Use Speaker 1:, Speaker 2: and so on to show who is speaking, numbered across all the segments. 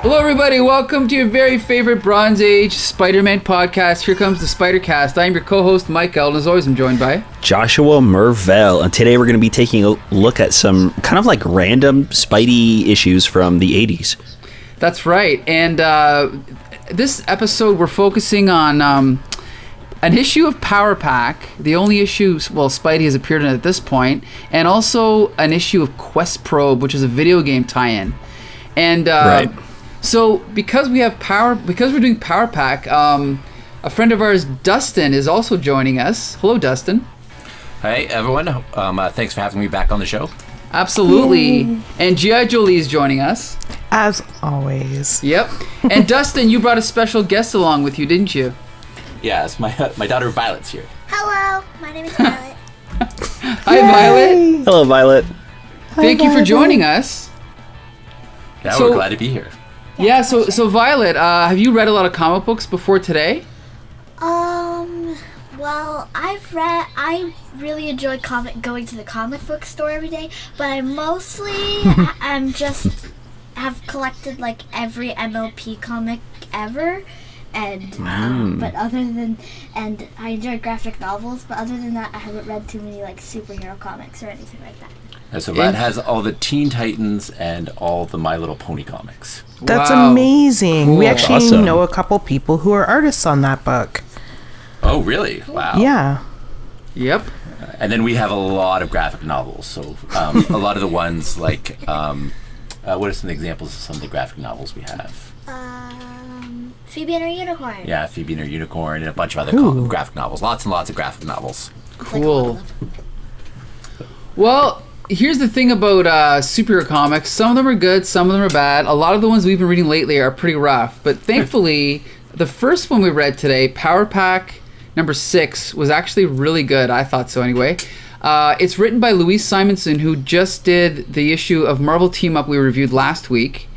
Speaker 1: Hello, everybody. Welcome to your very favorite Bronze Age Spider-Man podcast. Here comes the Spider-Cast. I'm your co-host, Mike L. And as always, I'm joined by
Speaker 2: Joshua Mervell. And today we're going to be taking a look at some kind of like random Spidey issues from the 80s.
Speaker 1: That's right. And this episode, we're focusing on an issue of Power Pack, the only issue, well, Spidey has appeared in at this point, and also an issue of Questprobe, which is a video game tie-in. And
Speaker 2: right.
Speaker 1: So because we're doing Power Pack, a friend of ours, Dustin, is also joining us. Hello, Dustin.
Speaker 3: Hey, everyone. Thanks for having me back on the show.
Speaker 1: Absolutely. Yay. And G.I. Jolie is joining us.
Speaker 4: As always.
Speaker 1: Yep. And Dustin, you brought a special guest along with you, didn't you?
Speaker 3: Yes, my daughter Violet's here.
Speaker 5: Hello, my name is Violet.
Speaker 1: Hi, Violet.
Speaker 2: Hello, Violet.
Speaker 1: Thank you for joining us.
Speaker 3: Yeah, we're glad to be here.
Speaker 1: Yeah, so Violet, have you read a lot of comic books before today?
Speaker 5: Well, I really enjoy going to the comic book store every day, but I mostly have collected like every MLP comic ever, and and I enjoy graphic novels, but other than that, I haven't read too many like superhero comics or anything like that.
Speaker 3: And so Vlad has all the Teen Titans and all the My Little Pony comics.
Speaker 4: That's
Speaker 1: Wow.
Speaker 4: amazing.
Speaker 1: Cool.
Speaker 4: We actually
Speaker 2: Awesome.
Speaker 4: know a couple people who are artists on that book.
Speaker 3: Oh, really? Wow.
Speaker 4: Yeah.
Speaker 1: Yep.
Speaker 3: And then we have a lot of graphic novels. So a lot of the ones like, what are some examples of some of the graphic novels we have?
Speaker 5: Phoebe and her Unicorn.
Speaker 3: Yeah, Phoebe and her Unicorn and a bunch of other graphic novels. Lots and lots of graphic novels.
Speaker 1: Cool. Well, here's the thing about superhero comics. Some of them are good, some of them are bad. A lot of the ones we've been reading lately are pretty rough. But thankfully, the first one we read today, Power Pack number 6, was actually really good. I thought so anyway. It's written by Louise Simonson, who just did the issue of Marvel Team Up we reviewed last week.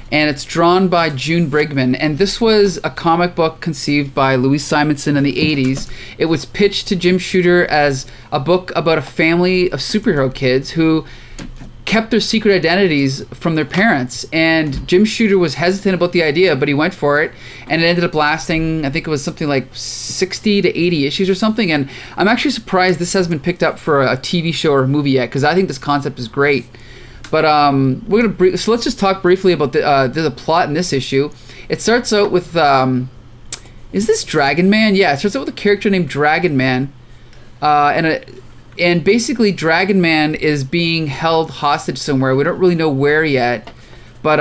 Speaker 1: And it's drawn by June Brigman. And this was a comic book conceived by Louise Simonson in the 80s. It was pitched to Jim Shooter as a book about a family of superhero kids who kept their secret identities from their parents. And Jim Shooter was hesitant about the idea, but he went for it. And it ended up lasting, I think it was something like 60 to 80 issues or something. And I'm actually surprised this hasn't been picked up for a TV show or a movie yet, because I think this concept is great. But so let's just talk briefly about the plot in this issue. It starts out with is this Dragon Man? Yeah, it starts out with a character named Dragon Man, and basically Dragon Man is being held hostage somewhere. We don't really know where yet, but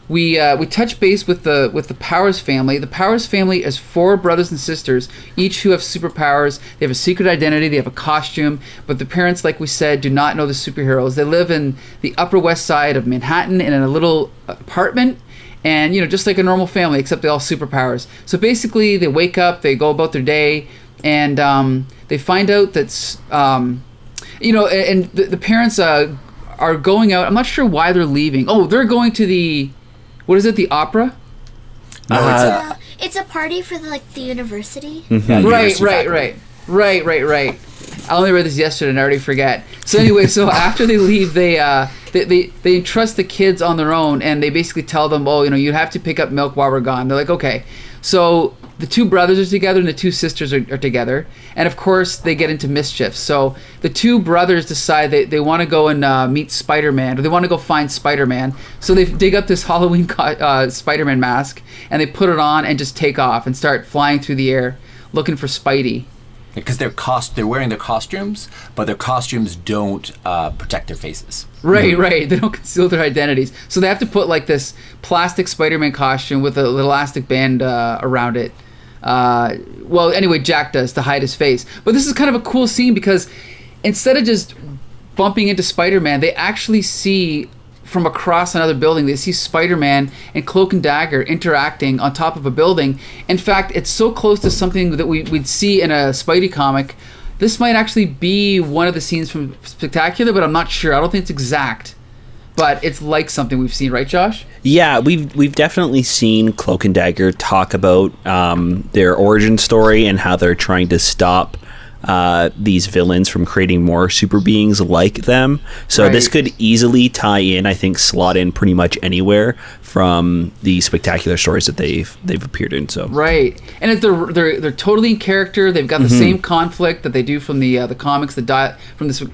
Speaker 1: we touch base with the Powers family. The Powers family is 4 brothers and sisters, each who have superpowers. They have a secret identity. They have a costume. But the parents, like we said, do not know the superheroes. They live in the Upper West Side of Manhattan in a little apartment. And, just like a normal family, except they all have superpowers. So basically, they wake up, they go about their day, and they find out that, and the parents are going out. I'm not sure why they're leaving. Oh, they're going to the... What is it? The opera?
Speaker 3: No,
Speaker 5: It's a party for the university.
Speaker 3: Yeah,
Speaker 1: Right. I only read this yesterday and I already forget. So anyway, after they leave, they entrust the kids on their own, and they basically tell them, you have to pick up milk while we're gone. They're like, okay. So the 2 brothers are together and the 2 sisters are together. And of course, they get into mischief. So the 2 brothers decide they want to go and meet Spider-Man, or they want to go find Spider-Man. So they dig up this Halloween Spider-Man mask, and they put it on and just take off and start flying through the air looking for Spidey.
Speaker 3: Because they're wearing their costumes, but their costumes don't protect their faces.
Speaker 1: Right. They don't conceal their identities. So they have to put like this plastic Spider-Man costume with an elastic band around it. Anyway, Jack does to hide his face. But this is kind of a cool scene because instead of just bumping into Spider-Man, they actually see from across another building, they see Spider-Man and Cloak and Dagger interacting on top of a building. In fact, it's so close to something that we'd see in a Spidey comic. This might actually be one of the scenes from Spectacular, but I'm not sure. I don't think it's exact. But it's like something we've seen, right, Josh?
Speaker 2: Yeah, we've definitely seen Cloak and Dagger talk about their origin story and how they're trying to stop these villains from creating more super beings like them. So this could easily tie in, I think, slot in pretty much anywhere from the spectacular stories that they've appeared in. So
Speaker 1: and they're totally in character. They've got the same conflict that they do from the comics, from the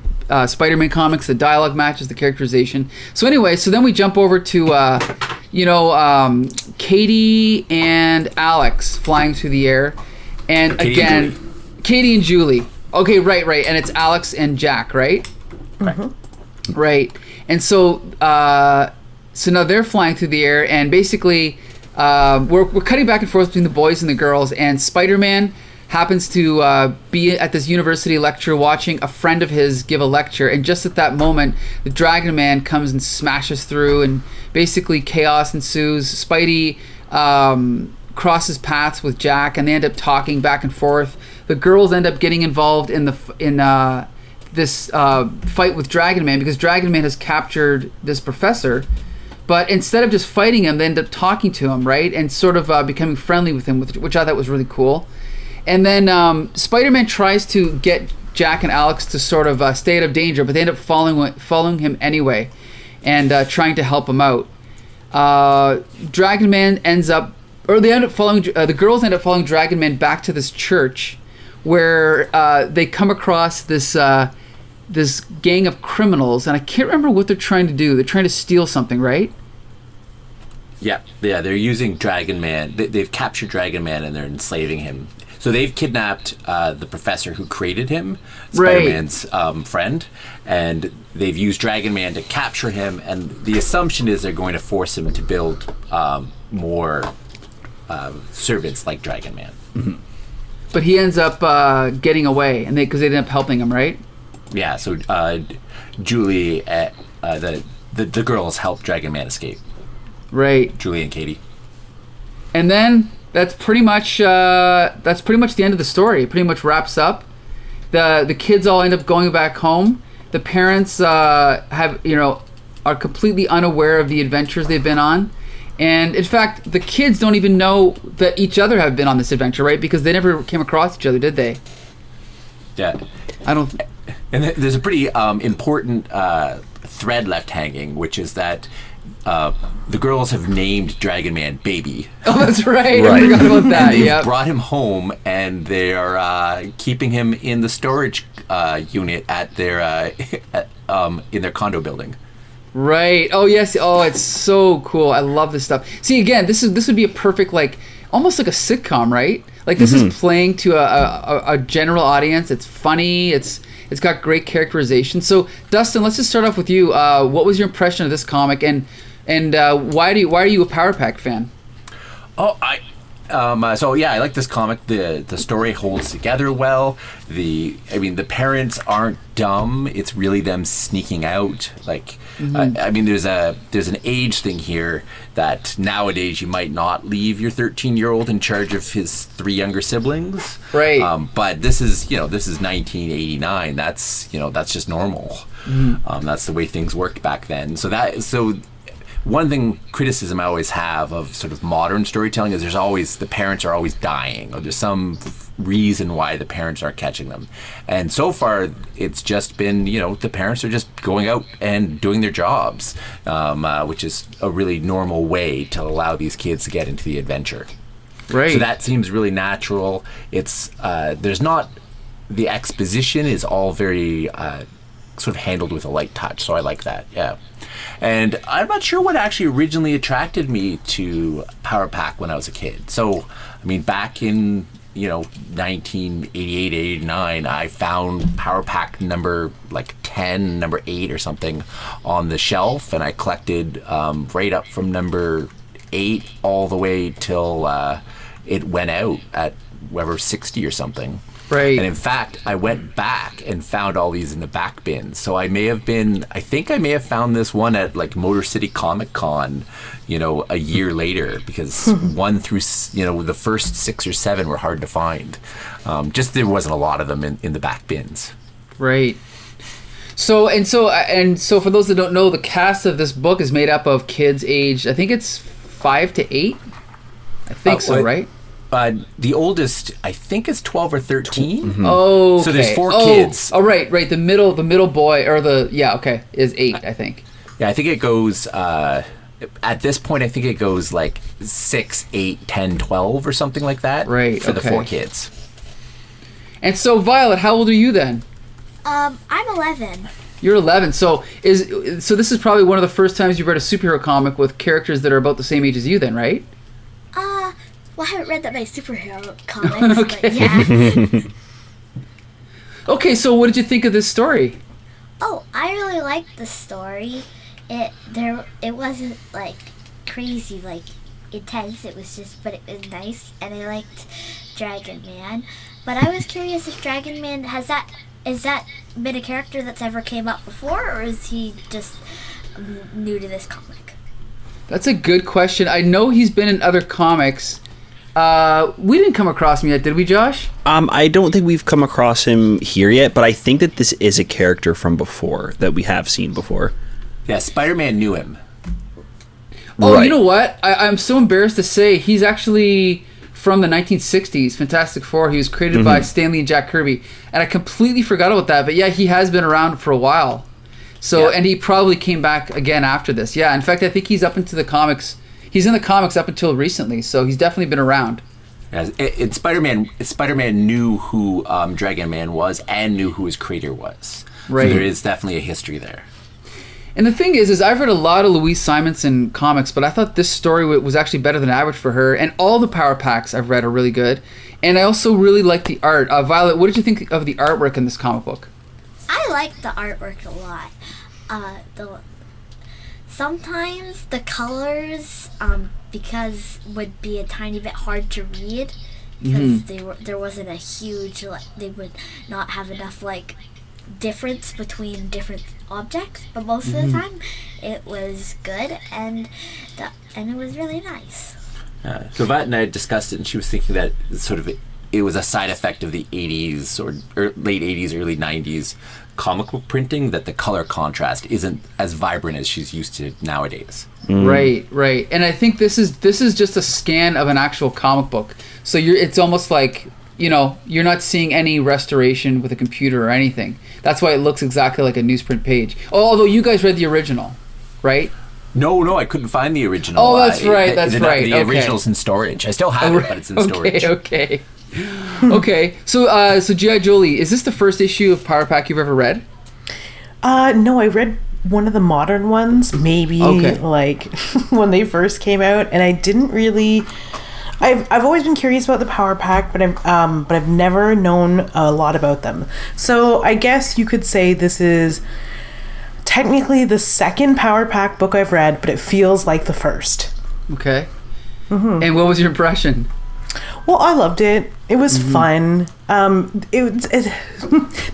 Speaker 1: Spider-Man comics, the dialogue matches, the characterization. So anyway, so then we jump over to Katie and Alex flying through the air, and Katie and Julie. Okay, right, and it's Alex and Jack, right? Right, and so now they're flying through the air, and basically we're cutting back and forth between the boys and the girls, and Spider-Man happens to be at this university lecture watching a friend of his give a lecture, and just at that moment the Dragon Man comes and smashes through, and basically chaos ensues. Spidey crosses paths with Jack, and they end up talking back and forth. The girls end up getting involved in this fight with Dragon Man, because Dragon Man has captured this professor, but instead of just fighting him, they end up talking to him, right, and sort of becoming friendly with him, which I thought was really cool. And then Spider-Man tries to get Jack and Alex to sort of stay out of danger, but they end up following him anyway, and trying to help him out. Dragon Man ends up, or they end up following, the girls end up following Dragon Man back to this church, where they come across this gang of criminals, and I can't remember what they're trying to do. They're trying to steal something, right?
Speaker 3: Yeah, they're using Dragon Man. They've captured Dragon Man and they're enslaving him. So they've kidnapped the professor who created him, Spider-Man's friend, and they've used Dragon Man to capture him, and the assumption is they're going to force him to build more servants like Dragon Man.
Speaker 2: Mm-hmm.
Speaker 1: But he ends up getting away, and because they end up helping him, right?
Speaker 3: Yeah, so Julie, the girls help Dragon Man escape.
Speaker 1: Right.
Speaker 3: Julie and Katie.
Speaker 1: And then that's pretty much the end of the story. It pretty much wraps up. The kids all end up going back home. The parents are completely unaware of the adventures they've been on. And in fact, the kids don't even know that each other have been on this adventure, right? Because they never came across each other, did they?
Speaker 3: Yeah. And there's a pretty important thread left hanging, which is that the girls have named Dragon Man Baby.
Speaker 1: Oh, that's right. I forgot about that.
Speaker 3: And they've brought him home, and they are keeping him in the storage unit at their in their condo building.
Speaker 1: Right. Oh, yes. Oh, it's so cool. I love this stuff. See, again, this would be a perfect, like, almost like a sitcom, right? Like, this is playing to a general audience. It's funny. It's got great characterization. So, Dustin, let's just start off with you. What was your impression of this comic, and why are you a Power Pack fan?
Speaker 3: Oh, I like this comic. The story holds together well. The parents aren't dumb. It's really them sneaking out. Like, there's an age thing here that nowadays you might not leave your 13-year-old in charge of his 3 younger siblings.
Speaker 1: Right.
Speaker 3: But this is 1989. That's just normal. That's the way things worked back then. So one criticism I always have of sort of modern storytelling is the parents are always dying, or there's some reason why the parents aren't catching them. And so far, it's just been, the parents are just going out and doing their jobs, which is a really normal way to allow these kids to get into the adventure.
Speaker 1: Right.
Speaker 3: So that seems really natural. It's, there's not, the exposition is all very sort of handled with a light touch, so I like that, yeah. And I'm not sure what actually originally attracted me to Power Pack when I was a kid. So, back in, 1988, 89, I found Power Pack number 10, number 8 or something on the shelf, and I collected right up from number 8 all the way till it went out at whatever 60 or something.
Speaker 1: Right.
Speaker 3: And in fact, I went back and found all these in the back bin. So I think I may have found this one at Motor City Comic Con, a year later, because 1 through, the first 6 or 7 were hard to find. Just there wasn't a lot of them in the back bins.
Speaker 1: Right. So for those that don't know, the cast of this book is made up of kids aged, I think it's 5 to 8. I think so, right?
Speaker 3: The oldest, I think, is 12 or 13.
Speaker 1: Oh,
Speaker 3: So there's 4 kids.
Speaker 1: Oh, right. The middle boy, or is 8, I think.
Speaker 3: Yeah, I think it goes, at this point, I think it goes like 6, 8, 10, 12 or something like that.
Speaker 1: Right,
Speaker 3: For the
Speaker 1: okay.
Speaker 3: 4 kids.
Speaker 1: And so, Violet, how old are you then?
Speaker 5: I'm 11.
Speaker 1: You're 11. So this is probably one of the first times you've read a superhero comic with characters that are about the same age as you then, right?
Speaker 5: Well, I haven't read that many superhero comics,
Speaker 1: Okay.
Speaker 5: but yeah.
Speaker 1: Okay, so what did you think of this story?
Speaker 5: Oh, I really liked the story. It wasn't like crazy, like intense. It was nice, and I liked Dragon Man. But I was curious if Dragon Man is that been a character that's ever came up before, or is he just new to this comic?
Speaker 1: That's a good question. I know he's been in other comics. We didn't come across him yet, did we, Josh?
Speaker 2: I don't think we've come across him here yet, but I think that this is a character from before that we have seen before.
Speaker 3: Yeah, Spider-Man knew him.
Speaker 1: Oh,
Speaker 2: Right.
Speaker 1: You know what? I'm so embarrassed to say he's actually from the 1960s, Fantastic Four. He was created by Stan Lee and Jack Kirby. And I completely forgot about that. But yeah, he has been around for a while. So,
Speaker 3: Yeah.
Speaker 1: and he probably came back again after this. Yeah, in fact, I think he's up into the comics. He's in the comics up until recently, so he's definitely been around.
Speaker 3: Spider-Man knew who Dragon Man was and knew who his creator was.
Speaker 1: Right.
Speaker 3: So there is definitely a history there.
Speaker 1: And the thing is I've read a lot of Louise Simonson comics, but I thought this story was actually better than average for her. And all the Power Packs I've read are really good. And I also really like the art. Violet, what did you think of the artwork in this comic book?
Speaker 5: I like the artwork a lot. Sometimes the colors, because would be a tiny bit hard to read, because there wasn't a huge, they would not have enough difference between different objects. But most of the time, it was good and it was really nice.
Speaker 3: So Vat and I had discussed it, and she was thinking that it was a side effect of the 80s or late 80s, early 90s comic book printing, that the color contrast isn't as vibrant as she's used to nowadays.
Speaker 1: Right. And I think this is just a scan of an actual comic book. So it's almost like, you're not seeing any restoration with a computer or anything. That's why it looks exactly like a newsprint page. Although you guys read the original, right?
Speaker 3: No, I couldn't find the original.
Speaker 1: Oh, that's right.
Speaker 3: The original's in storage. I still have it, but it's in storage.
Speaker 1: Okay. Okay. So G.I. Jolie, is this the first issue of Power Pack you've ever read?
Speaker 4: No, I read one of the modern ones, maybe when they first came out, and I didn't really. I've always been curious about the Power Pack, but I've never known a lot about them. So I guess you could say this is technically the second Power Pack book I've read, but it feels like the first.
Speaker 1: Okay. And what was your impression?
Speaker 4: Well, I loved it. It was fun. There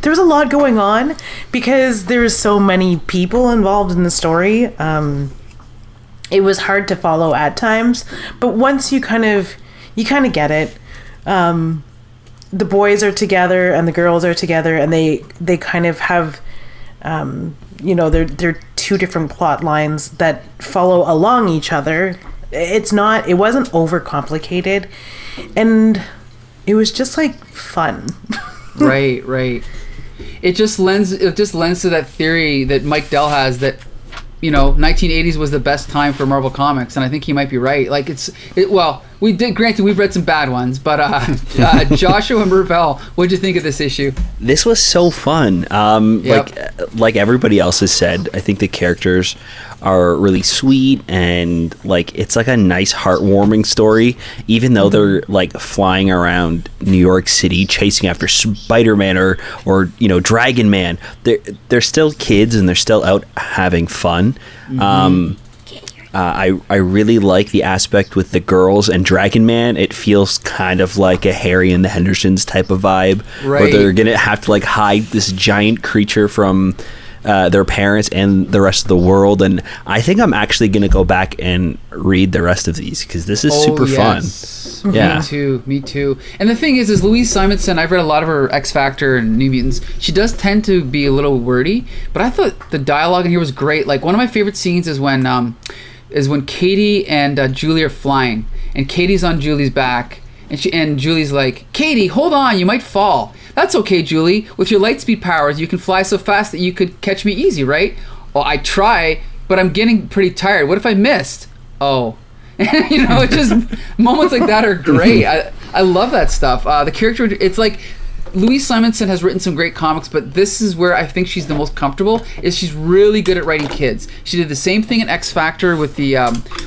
Speaker 4: was a lot going on because there's so many people involved in the story. It was hard to follow at times, but once you kind of get it. The boys are together and the girls are together, and they kind of have, they're two different plot lines that follow along each other. It wasn't overcomplicated, and it was just fun.
Speaker 1: Right. It just lends to that theory that Mike Dell has that 1980s was the best time for Marvel Comics, and I think he might be right. We've read some bad ones, but Joshua and Mervell, what'd you think of this issue?
Speaker 2: This was so fun. Like everybody else has said, I think the characters are really sweet, and it's a nice heartwarming story, even though they're flying around New York City chasing after Spider-Man or Dragon Man. They're still kids and they're still out having fun. I really like the aspect with the girls and Dragon Man. It feels kind of like a Harry and the Hendersons type of vibe, where they're gonna have to hide this giant creature from their parents and the rest of the world. And I think I'm actually gonna go back and read the rest of these because this is super fun. Yeah,
Speaker 1: Me too. And the thing is Louise Simonson, I've read a lot of her X Factor and New Mutants. She does tend to be a little wordy, but I thought the dialogue in here was great. One of my favorite scenes is when Katie and Julie are flying, and Katie's on Julie's back, And Julie's like, Katie, hold on, you might fall. That's okay, Julie. With your lightspeed powers, you can fly so fast that you could catch me easy, right? Well, I try, but I'm getting pretty tired. What if I missed? Oh. It's just moments like that are great. I love that stuff. The character, it's like Louise Simonson has written some great comics, but this is where I think she's the most comfortable. Is she's really good at writing kids. She did the same thing in X Factor with the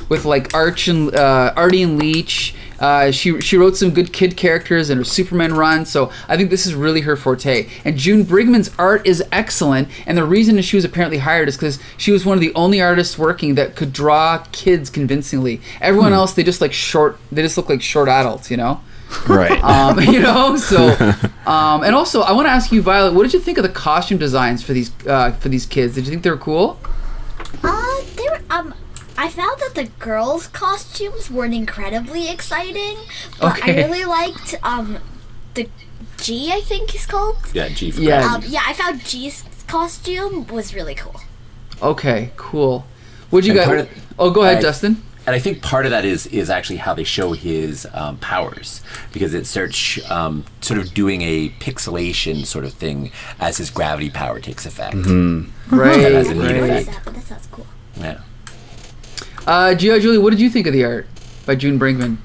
Speaker 1: with like Archie and Leech. She wrote some good kid characters in her Superman run, so I think this is really her forte. And June Brigman's art is excellent, and the reason she was apparently hired is because she was one of the only artists working that could draw kids convincingly. Everyone else, they just look like short adults,
Speaker 2: Right.
Speaker 1: So and also I want to ask you, Violet, what did you think of the costume designs for these kids? Did you think they were cool?
Speaker 5: They were I found that the girls' costumes weren't incredibly exciting, but I really liked the G, I think he's called.
Speaker 3: Yeah, G.
Speaker 5: I found G's costume was really cool.
Speaker 1: Okay, cool. What'd you guys? Go ahead, Dustin.
Speaker 3: And I think part of that is actually how they show his powers, because it starts sort of doing a pixelation sort of thing as his gravity power takes effect.
Speaker 1: Mm-hmm. Right.
Speaker 3: That has a neat effect.
Speaker 5: That sounds cool.
Speaker 3: Yeah.
Speaker 1: G.I. Julie, what did you think of the art by June Bringman?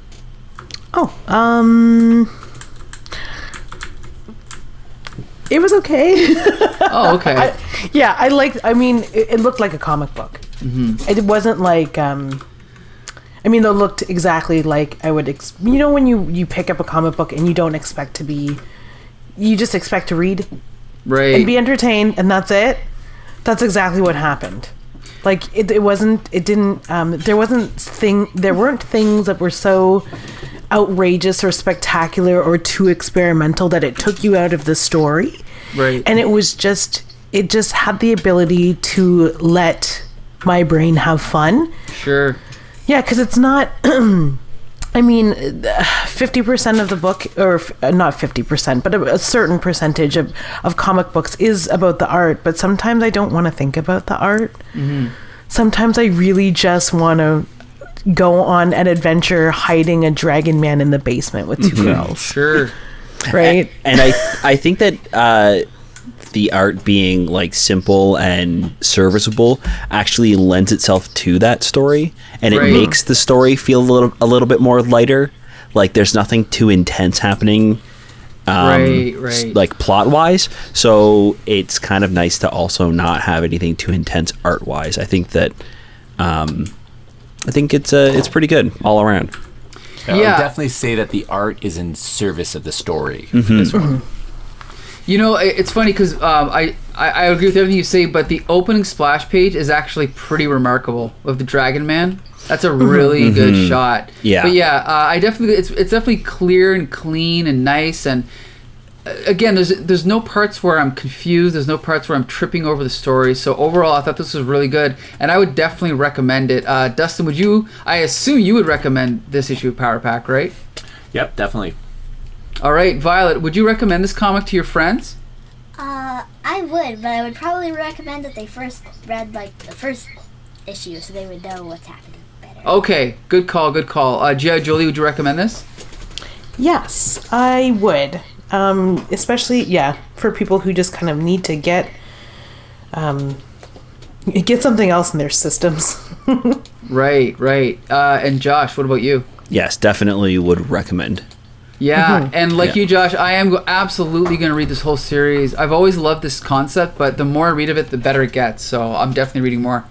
Speaker 4: It was okay.
Speaker 1: Oh, okay.
Speaker 4: It looked like a comic book. Mm-hmm. It wasn't like, it looked exactly like I would, when you pick up a comic book and you don't expect to be, you just expect to read.
Speaker 1: Right.
Speaker 4: And be entertained, and that's it. That's exactly what happened. Like, there weren't things that were so outrageous or spectacular or too experimental that it took you out of the story.
Speaker 1: Right.
Speaker 4: And it just had the ability to let my brain have fun.
Speaker 1: Sure.
Speaker 4: Yeah, because it's not... 50% of the book, or not 50%, but a certain percentage of comic books is about the art, but sometimes I don't want to think about the art. Mm-hmm. Sometimes I really just want to go on an adventure hiding a dragon man in the basement with two girls.
Speaker 1: Sure.
Speaker 4: Right?
Speaker 2: And I think that the art being like simple and serviceable actually lends itself to that story, and it makes the story feel a little bit more lighter. Like there's nothing too intense happening, like plot wise. So it's kind of nice to also not have anything too intense art wise. I think that it's pretty good all around.
Speaker 3: I would definitely say that the art is in service of the story for this one.
Speaker 1: It's funny because I agree with everything you say, but the opening splash page is actually pretty remarkable of the Dragon Man. That's a really good shot.
Speaker 2: Yeah.
Speaker 1: But I definitely it's definitely clear and clean and nice, and again, there's no parts where I'm confused. There's no parts where I'm tripping over the story. So overall, I thought this was really good, and I would definitely recommend it. Dustin, would you? I assume you would recommend this issue of Power Pack, right?
Speaker 3: Yep, definitely.
Speaker 1: All right, Violet, would you recommend this comic to your friends?
Speaker 5: I would, but I would probably recommend that they first read the first issue so they would know what's happening better.
Speaker 1: Okay, good call. G.I. Julie, would you recommend this?
Speaker 4: Yes, I would. Especially, for people who just kind of need to get something else in their systems.
Speaker 1: Right. And Josh, what about you?
Speaker 2: Yes, definitely would recommend.
Speaker 1: Yeah, and you, Josh, I am absolutely going to read this whole series. I've always loved this concept, but the more I read of it, the better it gets. So I'm definitely reading more.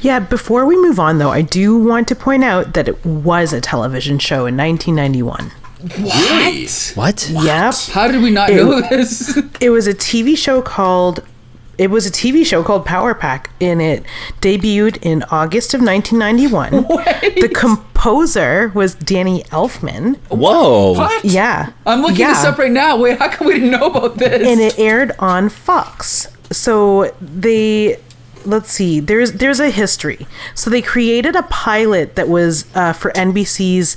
Speaker 4: Yeah, before we move on, though, I do want to point out that it was a television show in 1991.
Speaker 2: What?
Speaker 4: Yep.
Speaker 1: How did we not know this?
Speaker 4: It was a TV show called Power Pack, and it debuted in August of 1991. The composer was Danny Elfman.
Speaker 2: Whoa.
Speaker 1: What?
Speaker 4: Yeah.
Speaker 1: I'm looking this up right now. Wait, how come we didn't know about this?
Speaker 4: And it aired on Fox. So let's see, there's a history. So they created a pilot that was for NBC's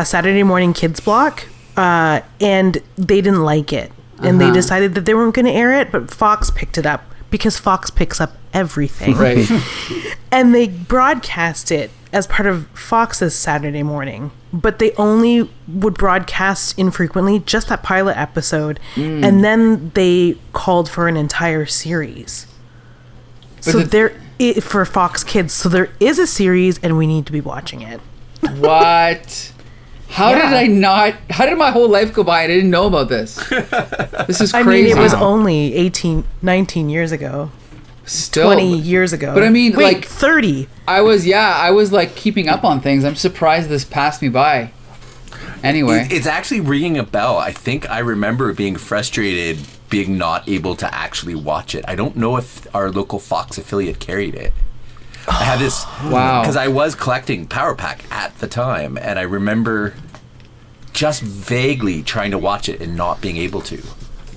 Speaker 4: Saturday Morning Kids block, and they didn't like it. And they decided that they weren't going to air it, but Fox picked it up because Fox picks up everything.
Speaker 1: Right.
Speaker 4: And they broadcast it as part of Fox's Saturday morning. but they only would broadcast infrequently, just that pilot episode, and then they called for an entire series. So for Fox Kids, so there is a series, and we need to be watching it.
Speaker 1: What? How did my whole life go by? I didn't know about this. This is crazy.
Speaker 4: I mean, it was only 19 years ago.
Speaker 1: Still
Speaker 4: 20 years ago.
Speaker 1: But I mean,
Speaker 4: wait,
Speaker 1: like
Speaker 4: 30.
Speaker 1: I was like keeping up on things. I'm surprised this passed me by. Anyway,
Speaker 3: it's actually ringing a bell. I think I remember being frustrated being not able to actually watch it. I don't know if our local Fox affiliate carried it. I had this because I was collecting Power Pack at the time, and I remember just vaguely trying to watch it and not being able to.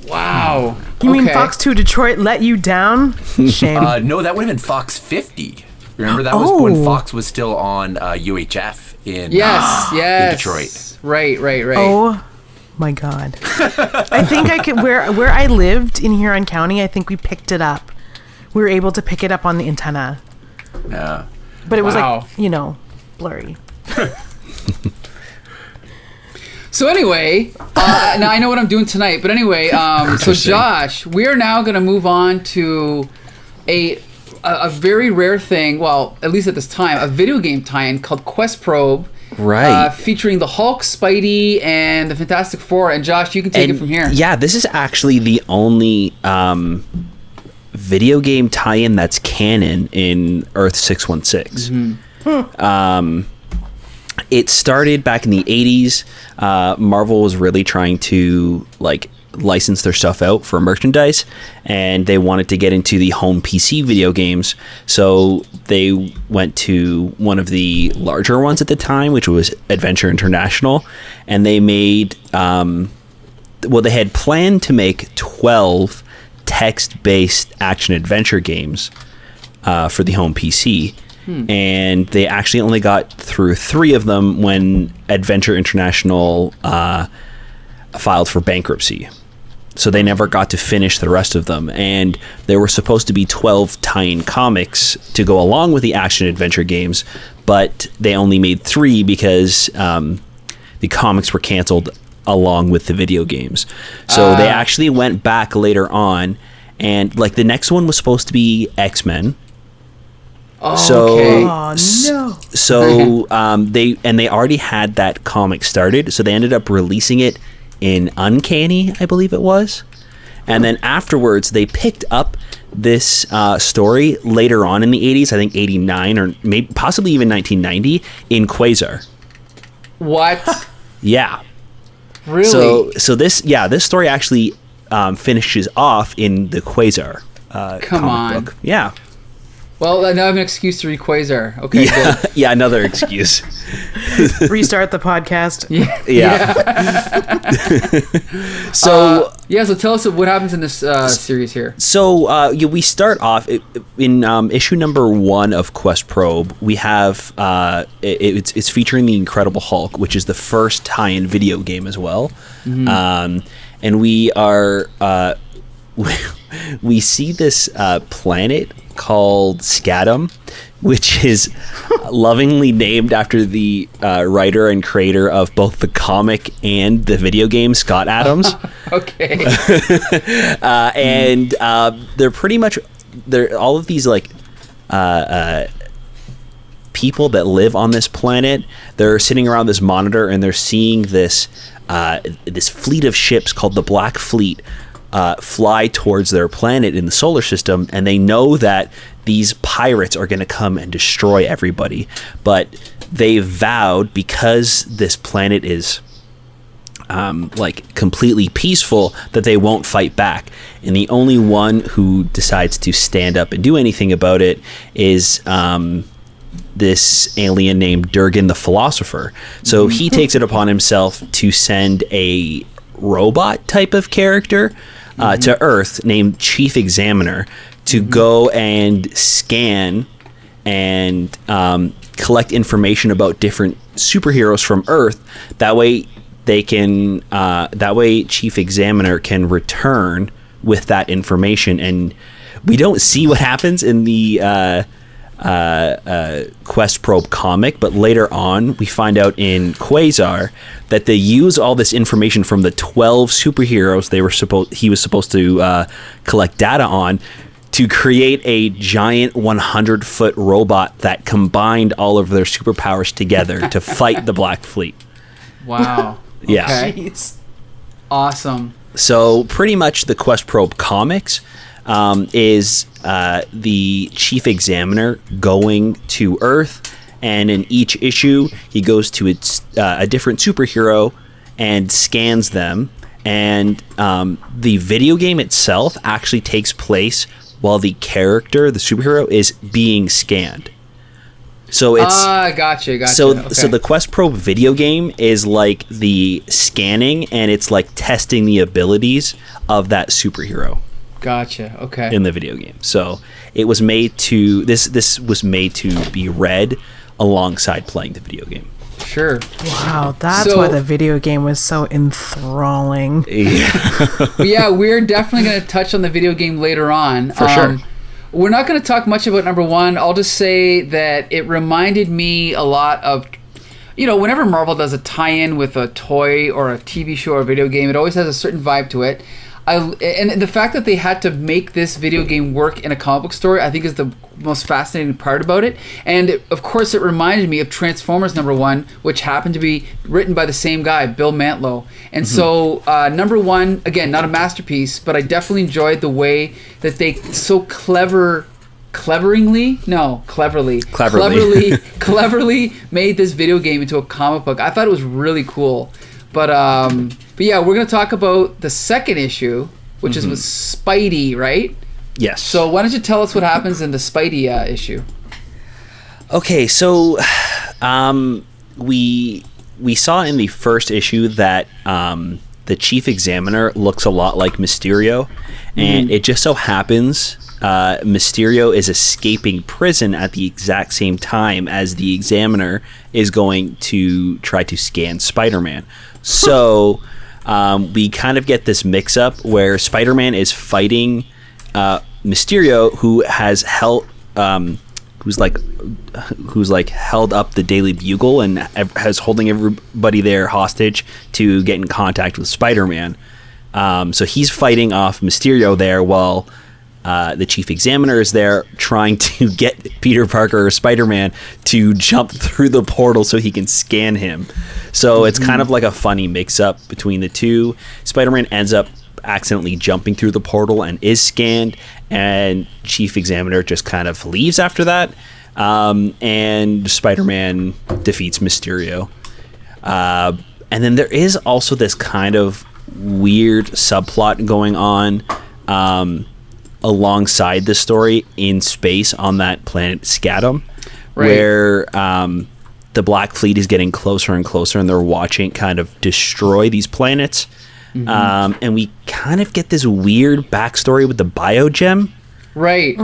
Speaker 1: Wow.
Speaker 4: You mean Fox 2 Detroit let you down? Shame.
Speaker 3: No, that would have been Fox 50. Remember, that was when Fox was still on UHF in Detroit.
Speaker 1: Right.
Speaker 4: Oh my God. I think I could where I lived in Huron County, I think we picked it up. We were able to pick it up on the antenna.
Speaker 3: Yeah.
Speaker 4: But it was like, blurry.
Speaker 1: So anyway, now I know what I'm doing tonight. But anyway, so Josh, we are now going to move on to a very rare thing. Well, at least at this time, a video game tie-in called Questprobe.
Speaker 2: Right.
Speaker 1: Featuring the Hulk, Spidey, and the Fantastic Four. And Josh, you can take it from here.
Speaker 2: Yeah, this is actually the only video game tie-in that's canon in Earth 616. It started back in the 80s. Marvel was really trying to license their stuff out for merchandise, and they wanted to get into the home PC video games. So they went to one of the larger ones at the time, which was Adventure International, and they made they had planned to make 12 text-based action-adventure games for the home PC. And they actually only got through 3 of them when Adventure International filed for bankruptcy. So they never got to finish the rest of them. And there were supposed to be 12 tie-in comics to go along with the action-adventure games, but they only made 3 because the comics were canceled along with the video games. So they actually went back later on, and the next one was supposed to be X-Men.
Speaker 1: Oh,
Speaker 4: no.
Speaker 2: So they already had that comic started, so they ended up releasing it in Uncanny, I believe it was. And then afterwards, they picked up this story later on in the 80s, I think 89 or maybe possibly even 1990, in Quasar.
Speaker 1: What?
Speaker 2: Yeah.
Speaker 1: Really?
Speaker 2: So this story actually finishes off in the Quasar comic book. Yeah.
Speaker 1: Well, now I have an excuse to read Quasar. Okay, good.
Speaker 2: Yeah, another excuse.
Speaker 4: Restart the podcast.
Speaker 2: Yeah. So
Speaker 1: tell us what happens in this series here.
Speaker 2: So we start off in issue number 1 of Questprobe. We have it's featuring the Incredible Hulk, which is the first tie-in video game as well. And we are we see this planet called Scadam, which is lovingly named after the writer and creator of both the comic and the video game, Scott Adams.
Speaker 1: Okay.
Speaker 2: And they're pretty much all of these people that live on this planet. They're sitting around this monitor and they're seeing this fleet of ships called the Black Fleet fly towards their planet in the solar system, and they know that these pirates are going to come and destroy everybody. But they vowed, because this planet is completely peaceful, that they won't fight back. And the only one who decides to stand up and do anything about it is this alien named Durgan the Philosopher. So he takes it upon himself to send a robot type of character to Earth named Chief Examiner to go and scan and collect information about different superheroes from Earth. That way they can Chief Examiner can return with that information. And we don't see what happens in the Questprobe comic, but later on we find out in Quasar that they use all this information from the 12 superheroes he was supposed to collect data on to create a giant 100-foot robot that combined all of their superpowers together to fight the Black Fleet.
Speaker 1: Wow.
Speaker 2: Yeah.
Speaker 1: Okay.
Speaker 4: Jeez.
Speaker 1: Awesome.
Speaker 2: So pretty much the Questprobe comics is the chief examiner going to Earth, and in each issue he goes to a different superhero and scans them, and the video game itself actually takes place while the character, the superhero, is being scanned. So it's
Speaker 1: gotcha.
Speaker 2: So
Speaker 1: Okay.
Speaker 2: so the Questprobe video game is like the scanning, and it's like testing the abilities of that superhero.
Speaker 1: Gotcha. Okay.
Speaker 2: In the video game. So it was made to this was made to be read alongside playing the video game.
Speaker 1: Sure.
Speaker 4: Wow, that's
Speaker 1: So-
Speaker 4: why the video game was so enthralling.
Speaker 1: But yeah, we're definitely going to touch on the video game later on.
Speaker 2: For sure.
Speaker 1: We're not going to talk much about number one. I'll just say that it reminded me a lot of, whenever Marvel does a tie-in with a toy or a TV show or a video game, it always has a certain vibe to it. And the fact that they had to make this video game work in a comic book story, I think, is the most fascinating part about it. And of course, it reminded me of Transformers number one, which happened to be written by the same guy, Bill Mantlo. And so number one, again, not a masterpiece, but I definitely enjoyed the way that they so cleverly made this video game into a comic book. I thought it was really cool. But yeah, we're going to talk about the second issue, which is with Spidey, right?
Speaker 2: Yes.
Speaker 1: So why don't you tell us what happens in the Spidey issue?
Speaker 2: Okay, so we saw in the first issue that the chief examiner looks a lot like Mysterio, and it just so happens Mysterio is escaping prison at the exact same time as the examiner is going to try to scan Spider-Man. So we kind of get this mix-up where Spider-Man is fighting Mysterio, who has held who's held up the Daily Bugle and has holding everybody there hostage to get in contact with Spider-Man. So he's fighting off Mysterio there while the chief examiner is there trying to get Peter Parker or Spider-Man to jump through the portal so he can scan him. So it's kind of like a funny mix-up between the two. Spider-Man ends up accidentally jumping through the portal and is scanned, and chief examiner just kind of leaves after that, and Spider-Man defeats Mysterio. And then there is also this kind of weird subplot going on alongside the story in space on that planet Scatum, where the Black Fleet is getting closer and closer, and they're watching kind of destroy these planets. And we kind of get this weird backstory with the biogem.
Speaker 1: Right.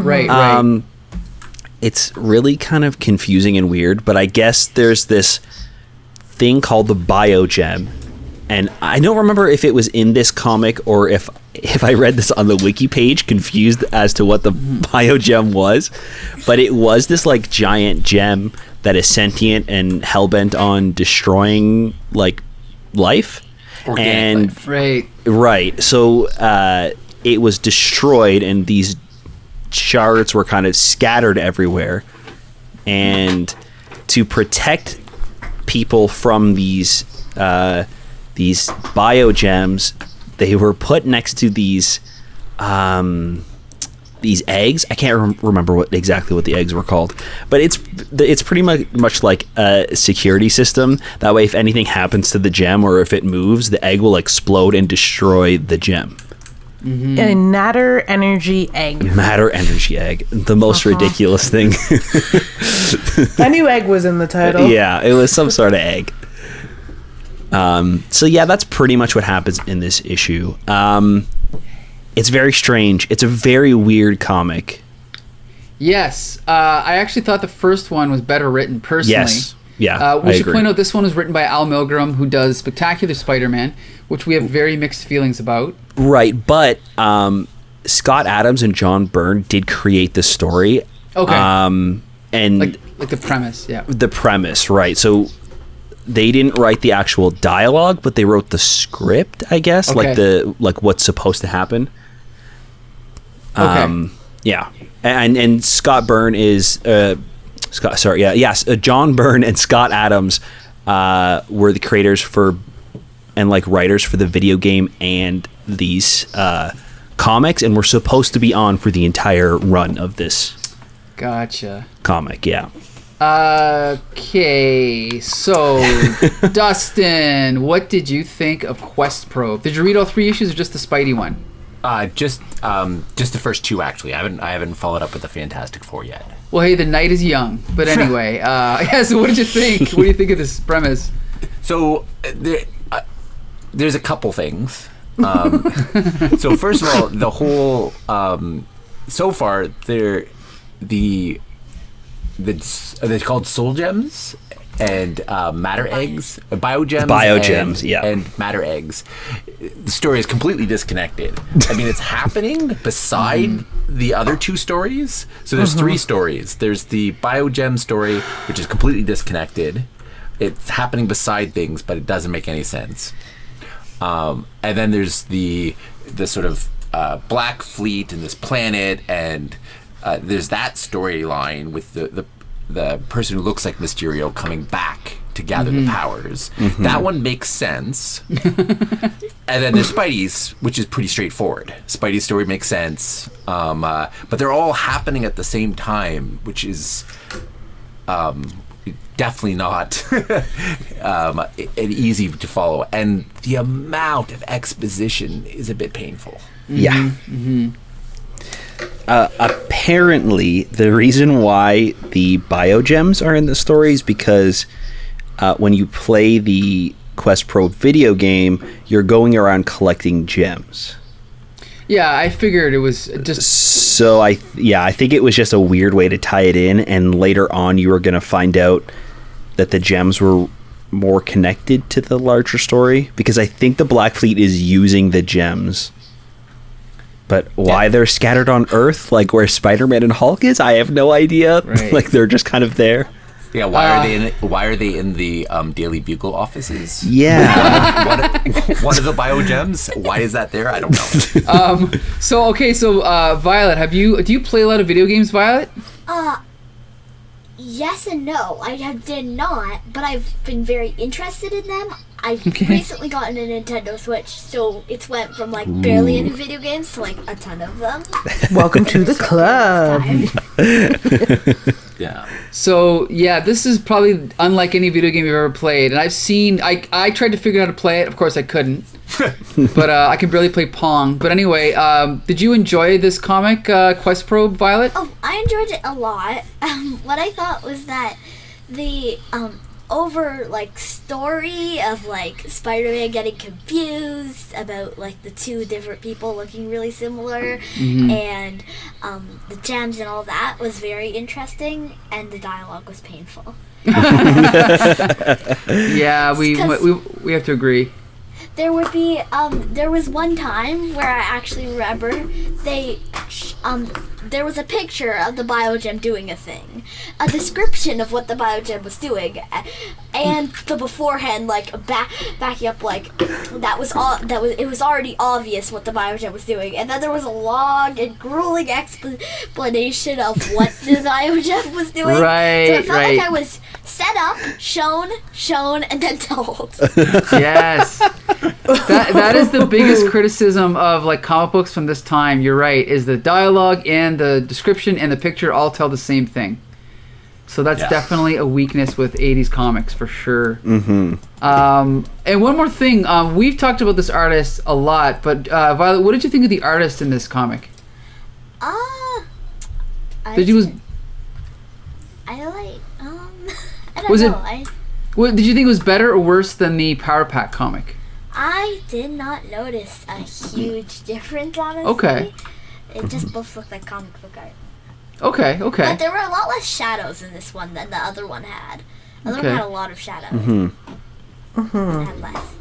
Speaker 2: It's really kind of confusing and weird, but I guess there's this thing called the biogem, and I don't remember if it was in this comic or if I read this on the wiki page confused as to what the biogem was, but it was this like giant gem that is sentient and hellbent on destroying like life.
Speaker 3: Organic life.
Speaker 2: Right. So it was destroyed, and these shards were kind of scattered everywhere. And to protect people from these biogems, they were put next to these eggs. I can't remember exactly what the eggs were called, but it's pretty much like a security system. That way, if anything happens to the gem or if it moves, the egg will explode and destroy the gem.
Speaker 4: A matter energy egg.
Speaker 2: Matter energy egg. The most ridiculous thing.
Speaker 4: I knew egg was in the title.
Speaker 2: Yeah, it was some sort of egg. So yeah, that's pretty much what happens in this issue. It's very strange. It's a very weird comic.
Speaker 1: Yes. I actually thought the first one was better written, personally.
Speaker 2: Yes. Yeah,
Speaker 1: we
Speaker 2: I
Speaker 1: should
Speaker 2: agree.
Speaker 1: point out this one was written by Al Milgrom, who does Spectacular Spider-Man, which we have very mixed feelings about.
Speaker 2: Right, but Scott Adams and John Byrne did create the story.
Speaker 1: Okay.
Speaker 2: and
Speaker 1: like the premise, yeah.
Speaker 2: The premise, right? So they didn't write the actual dialogue, but they wrote the script, I guess, like what's supposed to happen.
Speaker 1: Okay.
Speaker 2: Yeah, and Scott Byrne is John Byrne and Scott Adams were the creators for and like writers for the video game and these comics, and were supposed to be on for the entire run of this.
Speaker 1: Gotcha.
Speaker 2: Comic, yeah.
Speaker 1: Okay, so Dustin, what did you think of Questprobe? Did you read all 3 issues or just the Spidey one?
Speaker 3: Just the first 2 actually. I haven't followed up with the Fantastic Four yet.
Speaker 1: Well, hey, the night is young. But anyway, so what did you think? What do you think of this premise?
Speaker 3: So there's a couple things. So first of all, the whole so far they're called soul gems and matter eggs, biogems, and matter eggs. The story is completely disconnected. I mean, it's happening beside the other 2 stories. So there's 3 stories. There's the biogem story, which is completely disconnected. It's happening beside things, but it doesn't make any sense. And then there's the sort of Black Fleet and this planet, and there's that storyline with the person who looks like Mysterio coming back to gather the powers. That one makes sense. And then there's Spidey's, which is pretty straightforward. Spidey's story makes sense, but they're all happening at the same time, which is definitely not easy to follow. And the amount of exposition is a bit painful.
Speaker 2: Yeah. Apparently, the reason why the biogems are in the story is because when you play the Questprobe video game, you're going around collecting gems.
Speaker 1: Yeah, I figured it was just...
Speaker 2: So, I think it was just a weird way to tie it in, and later on you were going to find out that the gems were more connected to the larger story, because I think the Black Fleet is using the gems. But why they're scattered on Earth, like where Spider-Man and Hulk is, I have no idea.
Speaker 1: Right.
Speaker 2: Like they're just kind of there.
Speaker 3: Yeah, why are they in the Daily Bugle offices?
Speaker 2: Yeah.
Speaker 3: One of the biogems. Why is that there? I don't know.
Speaker 1: So Violet, do you play a lot of video games, Violet?
Speaker 5: Yes and no. Did not, but I've been very interested in them. I've recently gotten a Nintendo Switch, so it's went from like barely any video games to like a ton of them.
Speaker 4: Welcome to the club.
Speaker 3: Yeah.
Speaker 1: So this is probably unlike any video game you've ever played. And I've seen, I tried to figure out how to play it. Of course I couldn't. But I can barely play Pong. But anyway, did you enjoy this comic, Questprobe, Violet?
Speaker 5: Oh, I enjoyed it a lot. What I thought was that the over like story of like Spider-Man getting confused about like the 2 different people looking really similar, and the gems and all that was very interesting, and the dialogue was painful.
Speaker 1: Yeah, we have to agree.
Speaker 5: There would be there was one time where I actually remember there was a picture of the biogem doing a thing, a description of what the biogem was doing, and the beforehand like backing up like it was already obvious what the biogem was doing, and then there was a long and grueling explanation of what the biogem was doing.
Speaker 1: Right,
Speaker 5: so it felt like I was set up, shown, and then told.
Speaker 1: Yes. That is the biggest criticism of like comic books from this time. You're right, is the dialogue and the description and the picture all tell the same thing. So that's definitely a weakness with 80s comics for sure. And one more thing, we've talked about this artist a lot, but Violet, what did you think of the artist in this comic?
Speaker 5: I don't know.
Speaker 1: Did you think it was better or worse than the Power Pack comic?
Speaker 5: I did not notice a huge difference, honestly.
Speaker 1: Okay.
Speaker 5: It just both looked like comic book art.
Speaker 1: Okay.
Speaker 5: But there were a lot less shadows in this one than the other one had. The other one had a lot of shadows. It had less.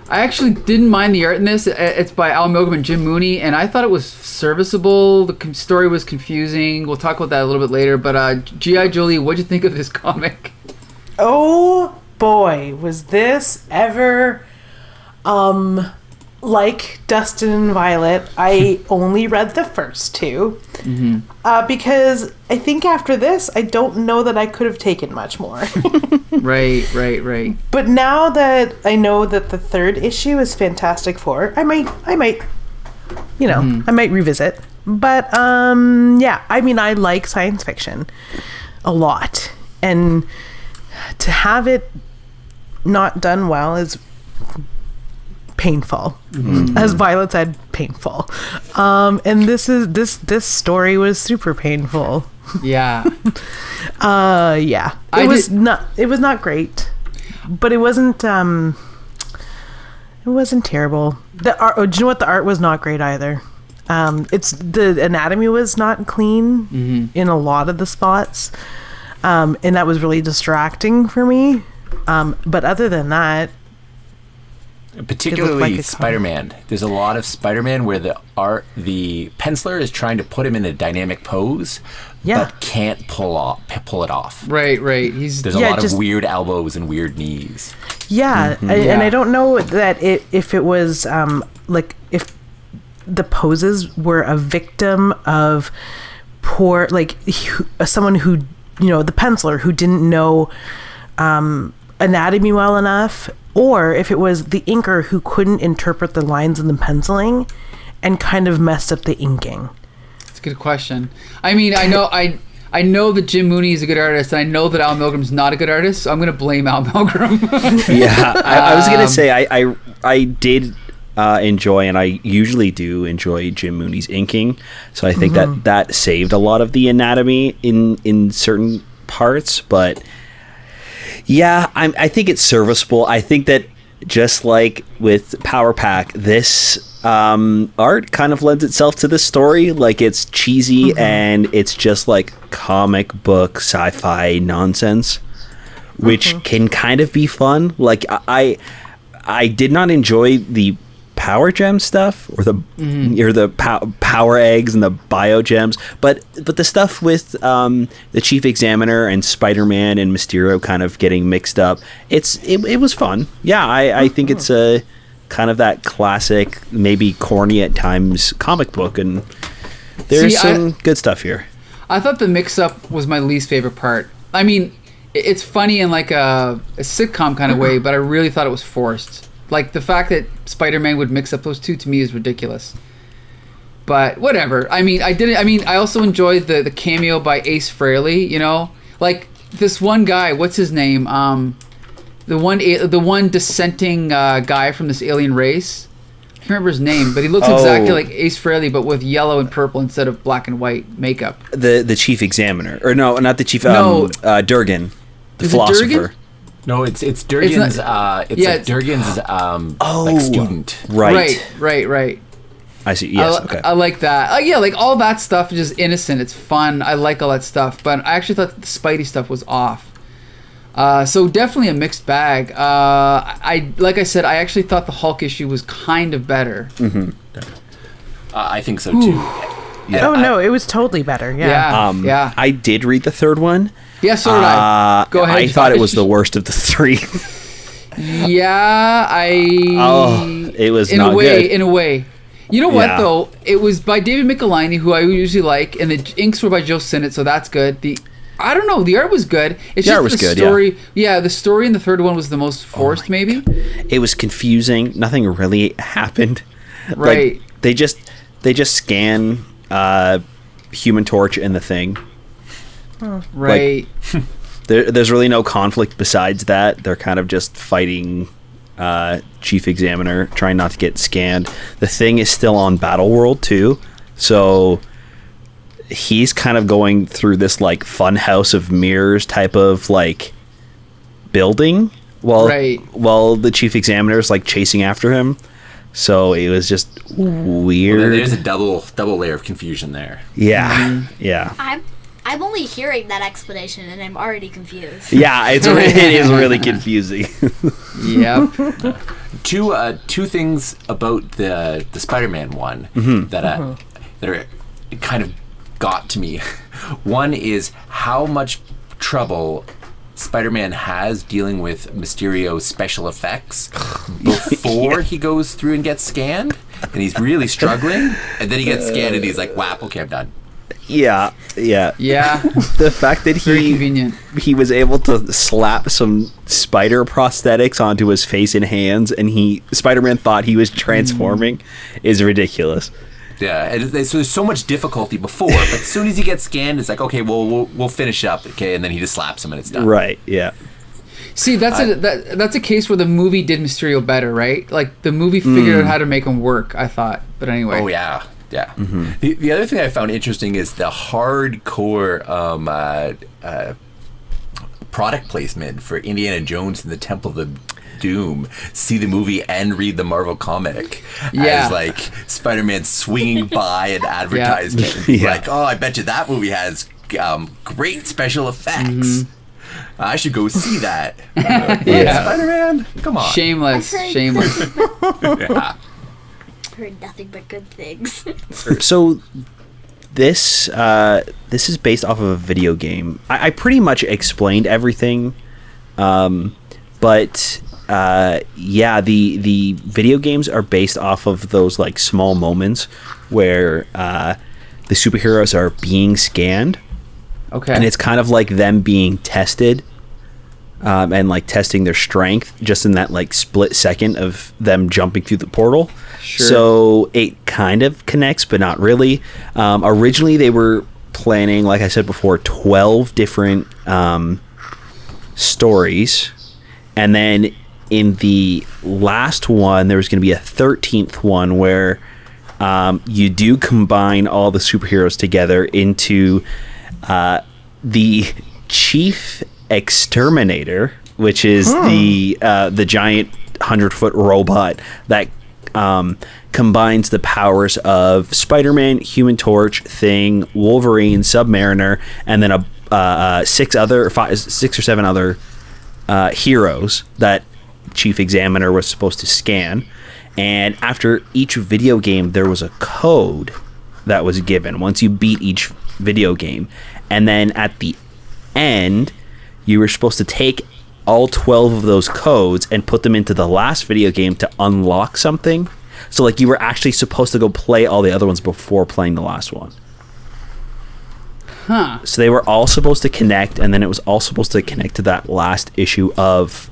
Speaker 1: I actually didn't mind the art in this. It's by Al Milgrom and Jim Mooney, and I thought it was serviceable. The story was confusing. We'll talk about that a little bit later. But G.I. Jolie, what'd you think of this comic?
Speaker 4: Oh boy, was this ever like Dustin and Violet. I only read the first two because I think after this I don't know that I could have taken much more.
Speaker 1: Right.
Speaker 4: But now that I know that the third issue is Fantastic Four, I might I might revisit. But yeah, I mean, I like science fiction a lot, and to have it not done well is painful. As Violet said, painful. And this story was super painful.
Speaker 1: Yeah.
Speaker 4: Yeah. It was not great, but it wasn't terrible. The art, do you know what? The art was not great either. It's the anatomy was not clean in a lot of the spots. And that was really distracting for me. But other than that,
Speaker 3: particularly
Speaker 4: like
Speaker 3: Spider-Man. There's a lot of Spider-Man where the penciler is trying to put him in a dynamic pose, but can't pull it off.
Speaker 1: Right.
Speaker 3: There's a lot of weird elbows and weird knees.
Speaker 4: Yeah, and I don't know that if it was like if the poses were a victim of poor, like someone who, the penciler who didn't know anatomy well enough, or if it was the inker who couldn't interpret the lines in the penciling and kind of messed up the inking.
Speaker 1: It's a good question. I mean, I know that Jim Mooney is a good artist, and I know that Al Milgrom's not a good artist, so I'm going to blame Al Milgrom.
Speaker 2: Yeah, I was going to say I did enjoy, and I usually do enjoy Jim Mooney's inking, so I think that saved a lot of the anatomy in certain parts, but yeah, I think it's serviceable. I think that just like with Power Pack, this art kind of lends itself to the story. Like, it's cheesy and it's just like comic book sci-fi nonsense, which can kind of be fun. Like, I did not enjoy the power gem stuff or the power eggs and the bio gems, but the stuff with the Chief Examiner and Spider-Man and Mysterio kind of getting mixed up, it was fun. Yeah, I think it's a kind of that classic, maybe corny at times comic book, and there's some good stuff here.
Speaker 1: I thought the mix-up was my least favorite part. I mean, it's funny in like a sitcom kind of way, but I really thought it was forced. Like, the fact that Spider-Man would mix up those two, to me, is ridiculous. But whatever. I mean, I also enjoyed the cameo by Ace Frehley, Like, this one guy, what's his name? The one dissenting guy from this alien race. I can't remember his name, but he looks exactly like Ace Frehley, but with yellow and purple instead of black and white makeup.
Speaker 2: The Chief Examiner. Or no, not the Chief... Durgan. The philosopher.
Speaker 1: Durgan?
Speaker 3: No, it's Durgan's. Like Durgan's like student.
Speaker 1: Right.
Speaker 2: I see. Yes. Okay.
Speaker 1: I like that. Yeah, like all that stuff is just innocent. It's fun. I like all that stuff. But I actually thought the Spidey stuff was off. So definitely a mixed bag. Like I said, I actually thought the Hulk issue was kind of better.
Speaker 3: I think so too.
Speaker 4: Yeah. No, it was totally better. Yeah.
Speaker 2: I did read the third one.
Speaker 1: Yeah, so did I. Go ahead.
Speaker 2: I thought it was the worst of the three.
Speaker 1: Yeah,
Speaker 2: it was
Speaker 1: in
Speaker 2: not
Speaker 1: a way.
Speaker 2: good.
Speaker 1: In a way, you know what though? It was by David Michelinie, who I usually like, and the inks were by Joe Sinnott, so that's good. I don't know. The art was good. It's just the story. Yeah, the story in the third one was the most forced. Maybe
Speaker 2: it was confusing. Nothing really happened.
Speaker 1: Right.
Speaker 2: Like, they just scan Human Torch and the Thing.
Speaker 1: Right.
Speaker 2: Like, there's really no conflict besides that. They're kind of just fighting Chief Examiner, trying not to get scanned. The Thing is still on Battleworld too, so he's kind of going through this like fun house of mirrors type of like building while the Chief Examiner is like chasing after him. So it was just weird.
Speaker 3: Well, there's a double layer of confusion there.
Speaker 2: Yeah. Yeah.
Speaker 5: I'm only hearing that explanation and I'm already confused.
Speaker 2: Yeah, it is really confusing.
Speaker 1: Yep.
Speaker 3: Two things about the Spider-Man one that are kind of got to me. One is how much trouble Spider-Man has dealing with Mysterio's special effects before he goes through and gets scanned, and he's really struggling, and then he gets scanned and he's like, "Wow, okay, I'm done."
Speaker 2: Yeah. The fact that
Speaker 1: Very convenient.
Speaker 2: he was able to slap some spider prosthetics onto his face and hands, and Spider-Man thought he was transforming is ridiculous.
Speaker 3: Yeah, and so there's so much difficulty before, but as soon as he gets scanned, it's like, okay, well, we'll finish up, okay, and then he just slaps him and it's done.
Speaker 2: Right, yeah.
Speaker 1: See, that's a case where the movie did Mysterio better, right? Like, the movie figured out how to make him work, I thought. But anyway.
Speaker 3: Oh, yeah. The other thing I found interesting is the hardcore product placement for Indiana Jones and the Temple of the Doom. See the movie and read the Marvel comic.
Speaker 1: Yeah.
Speaker 3: As like Spider-Man swinging by an advertisement.
Speaker 2: Yeah.
Speaker 3: Like, oh, I bet you that movie has great special effects. I should go see that. Spider-Man, come on.
Speaker 1: Shameless.
Speaker 3: Yeah.
Speaker 5: Heard nothing but good things.
Speaker 2: So this is based off of a video game. I pretty much explained everything, but the video games are based off of those like small moments where the superheroes are being scanned.
Speaker 1: Okay.
Speaker 2: And it's kind of like them being tested, and like testing their strength just in that like split second of them jumping through the portal.
Speaker 1: Sure.
Speaker 2: So it kind of connects, but not really. Originally, they were planning, like I said before, 12 different stories. And then in the last one, there was going to be a 13th one where you do combine all the superheroes together into the Chief Exterminator, which is the giant 100-foot robot that combines the powers of Spider-Man, Human Torch, Thing, Wolverine, Submariner, and then six or seven other heroes that Chief Examiner was supposed to scan. And after each video game, there was a code that was given once you beat each video game. And then at the end, you were supposed to take all 12 of those codes and put them into the last video game to unlock something. So like you were actually supposed to go play all the other ones before playing the last one. So they were all supposed to connect, and then it was all supposed to connect to that last issue of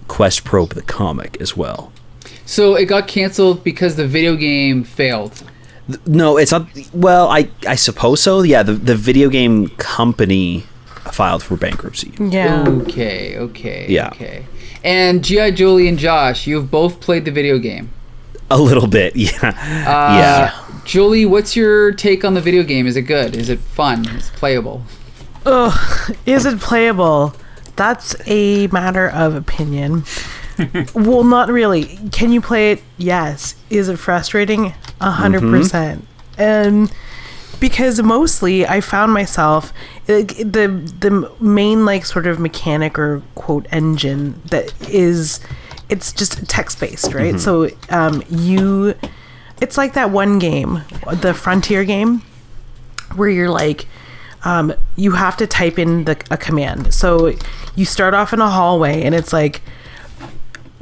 Speaker 2: Questprobe the comic as well.
Speaker 1: So it got canceled because the video game failed.
Speaker 2: No, it's not. Well, I suppose so. Yeah, the video game company filed for bankruptcy.
Speaker 4: Yeah.
Speaker 1: Okay.
Speaker 2: Yeah.
Speaker 1: Okay. And G.I. Jolie and Josh, you've both played the video game.
Speaker 2: A little bit, yeah.
Speaker 1: Jolie, what's your take on the video game? Is it good? Is it fun? Is it playable?
Speaker 4: Is it playable? That's a matter of opinion. Well, not really. Can you play it? Yes. Is it frustrating? 100%. And because mostly I found myself the main like sort of mechanic or quote engine that is, it's just text based, right? So it's like that one game, the Frontier game, where you're like you have to type in a command. So you start off in a hallway and it's like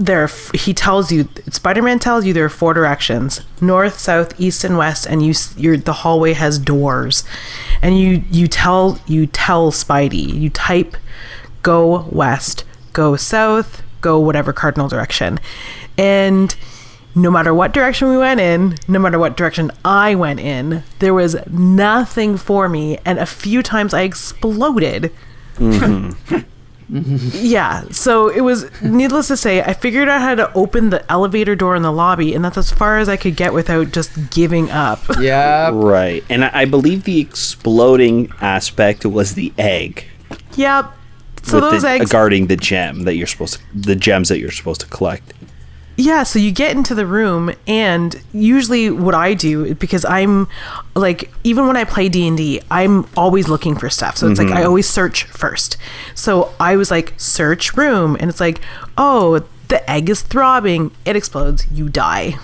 Speaker 4: Spider-Man tells you there are 4 directions: north, south, east, and west, and the hallway has doors. And you tell Spidey, you type go west, go south, go whatever cardinal direction. And no matter what direction we went in, no matter what direction I went in, there was nothing for me, and a few times I exploded. Yeah, so it was, needless to say, I figured out how to open the elevator door in the lobby, and that's as far as I could get without just giving up.
Speaker 1: Yeah.
Speaker 2: Right. And I believe the exploding aspect was the egg.
Speaker 4: Yep. So those eggs
Speaker 2: guarding the gems that you're supposed to collect.
Speaker 4: Yeah, so you get into the room, and usually what I do, because I'm like, even when I play D&D, I'm always looking for stuff. So it's like I always search first. So I was like, search room, and it's like, oh, The egg is throbbing. It explodes. You die.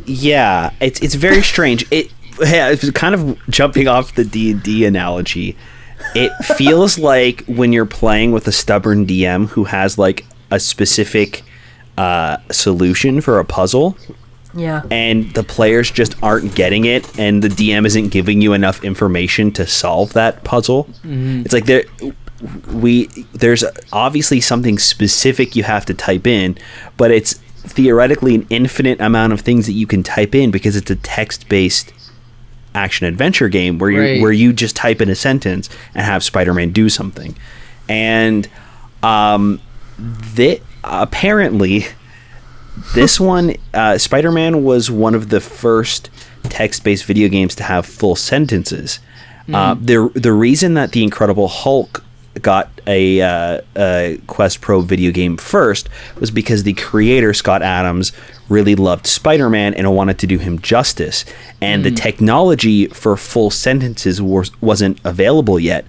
Speaker 2: Yeah, it's very strange. It's kind of jumping off the D&D analogy. It feels like when you're playing with a stubborn DM who has like a specific solution for a puzzle.
Speaker 4: Yeah.
Speaker 2: And the players just aren't getting it, and the DM isn't giving you enough information to solve that puzzle. It's like there's obviously something specific you have to type in, but it's theoretically an infinite amount of things that you can type in because it's a text-based action adventure game where you just type in a sentence and have Spider-Man do something. And apparently this one, Spider-Man was one of the first text-based video games to have full sentences. The reason that The Incredible Hulk got a Questprobe video game first was because the creator, Scott Adams, really loved Spider-Man and wanted to do him justice. And the technology for full sentences wasn't available yet.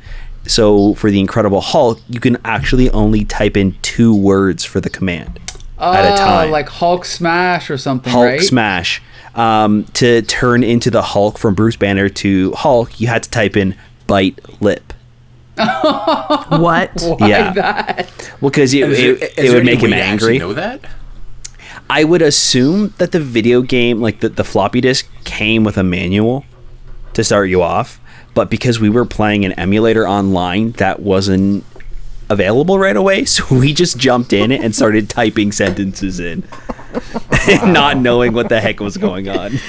Speaker 2: So for The Incredible Hulk, you can actually only type in 2 words for the command at a time.
Speaker 1: Like Hulk Smash or something,
Speaker 2: Hulk
Speaker 1: right?
Speaker 2: Smash. To turn into the Hulk from Bruce Banner to Hulk, you had to type in bite lip.
Speaker 4: What?
Speaker 1: Why
Speaker 2: Yeah.
Speaker 1: that?
Speaker 2: Well, because it would make him angry.
Speaker 3: Know that?
Speaker 2: I would assume that the video game, like the floppy disk, came with a manual to start you off, but because we were playing an emulator online, that wasn't available right away, so we just jumped in and started typing sentences in, not knowing what the heck was going on.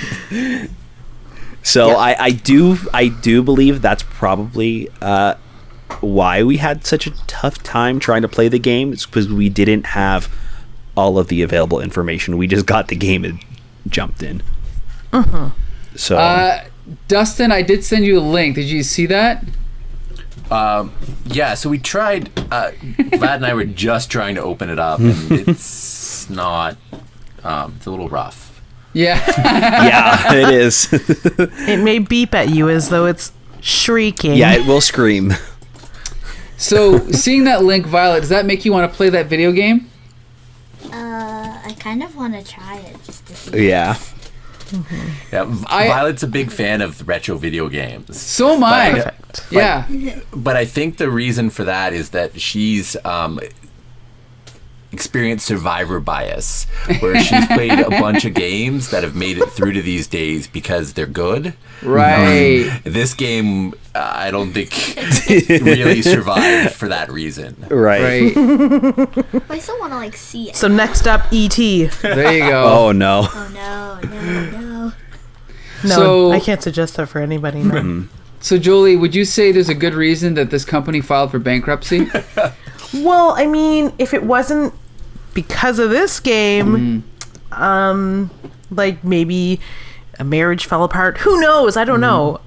Speaker 2: So yeah. I do believe that's probably why we had such a tough time trying to play the game. It's because we didn't have all of the available information. We just got the game and jumped in. So
Speaker 1: Dustin, I did send you a link. Did you see that?
Speaker 3: Yeah, so we tried, Vlad and I were just trying to open it up, and it's not, it's a little rough.
Speaker 1: Yeah.
Speaker 2: Yeah, it is.
Speaker 4: It may beep at you as though it's shrieking.
Speaker 2: Yeah, it will scream.
Speaker 1: So, seeing that link, Violet, does that make you want to play that video game?
Speaker 5: I kind of want to try it just to see.
Speaker 2: Yeah.
Speaker 3: Yeah, Violet's a big fan of retro video games.
Speaker 1: So am I.
Speaker 4: Perfect.
Speaker 1: Yeah.
Speaker 3: But I think the reason for that is that she's experienced survivor bias, where she's played a bunch of games that have made it through to these days because they're good.
Speaker 1: Right.
Speaker 3: This game, I don't think really survived for that reason.
Speaker 2: Right.
Speaker 5: I still want to see it.
Speaker 4: So next up, E.T.
Speaker 1: There you go.
Speaker 2: Oh, no.
Speaker 5: Oh no.
Speaker 4: No,
Speaker 1: So-
Speaker 4: I can't suggest that for anybody. No.
Speaker 1: So, Jolie, would you say there's a good reason that this company filed for bankruptcy?
Speaker 4: Well, I mean, if it wasn't because of this game, like maybe a marriage fell apart. Who knows? I don't know.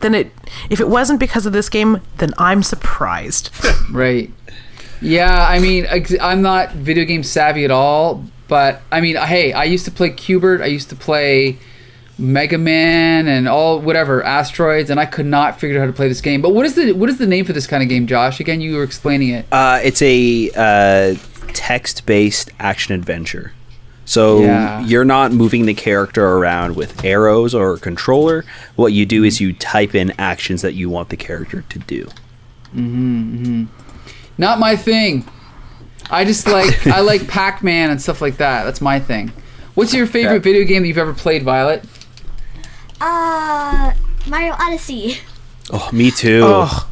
Speaker 4: If it wasn't because of this game, then I'm surprised.
Speaker 1: Right. Yeah, I mean, I'm not video game savvy at all, but I mean, hey, I used to play Q*bert, I used to play Mega Man and Asteroids, and I could not figure out how to play this game. But what is the name for this kind of game, Josh? Again, you were explaining it.
Speaker 2: It's a text-based action adventure. So you're not moving the character around with arrows or a controller. What you do is you type in actions that you want the character to do.
Speaker 1: Not my thing. I like Pac-Man and stuff like that. That's my thing. What's your favorite video game that you've ever played, Violet?
Speaker 5: Mario Odyssey.
Speaker 2: Oh, me too.
Speaker 4: Oh,